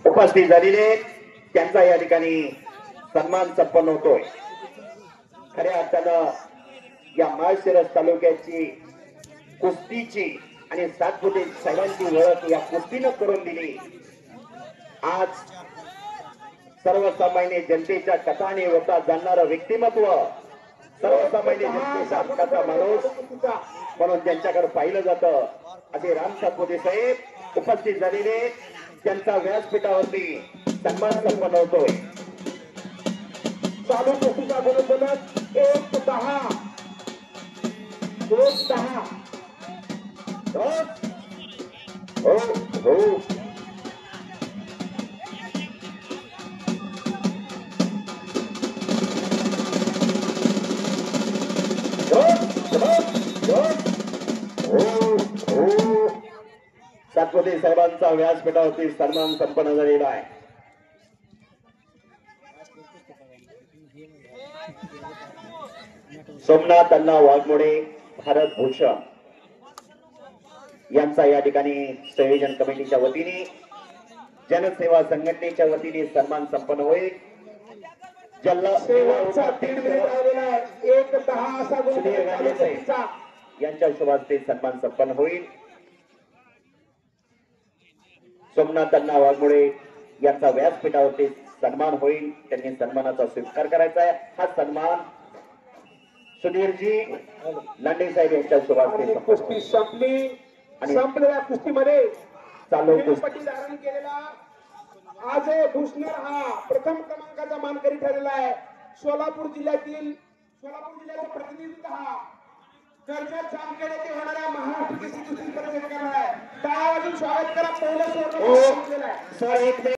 उपस्थित झालेले त्यांचा या ठिकाणी सन्मान संपन्न होतोय। खऱ्या अर्थानं या माळशिरस तालुक्याची कुस्तीची आणि सातपुते साहेबांची ओळख या कुस्तीनं करून दिली। आज सर्वसामान्य जनतेच्या कथाने होता जाणणारं व्यक्तिमत्व, सर्वसामान्य जनतेचा हक्काचा माणूस म्हणून त्यांच्याकडे पाहिलं जातं असे राम सातपुते साहेब उपस्थित झालेले त्यांचा व्यासपीठावरती सन्मान संपन्न होतोय। चालू कुस्तीचा बोलत 1-10 2-10 हो हो सातपुते साहेबांचा व्यासपीठावरती सन्मान संपन्न झालेला आहे। सोमनाथ अण्णा वाघमोडे भारत भूषण यांचा या ठिकाणी संयोजन कमिटीच्या वतीने जनसेवा संघटनेच्या वतीने सन्मान संपन्न होईल। शेवटचा 3 मिनिट राहिलेला आहे। 1-10 असा गुण यांच्या शुभास्ते सन्मान संपन्न होईल। सोमनाथ अण्णा वाघमोडे यांचा व्यासपीठावरती सन्मान होईल। त्यांनी सन्मानाचा स्वीकार करायचा आहे। हा सन्मान सुधीरजी लांडे साहेब यांच्या शुभास्ते कुस्ती संपली। संपलेल्या कुस्तीमध्ये चालू पट्टी धारण केलेला अजय भूषणर हा प्रथम क्रमांकाचा मानकरी ठरलेला आहे। सोलापूर जिल्ह्याचा प्रतिनिधित्व हा कर्जत जामखेड येथे होणाऱ्या महाराष्ट्र केसरी कुस्ती स्पर्धेत करणार आहे। टाळ्या वाजून स्वागत करा। पहिलं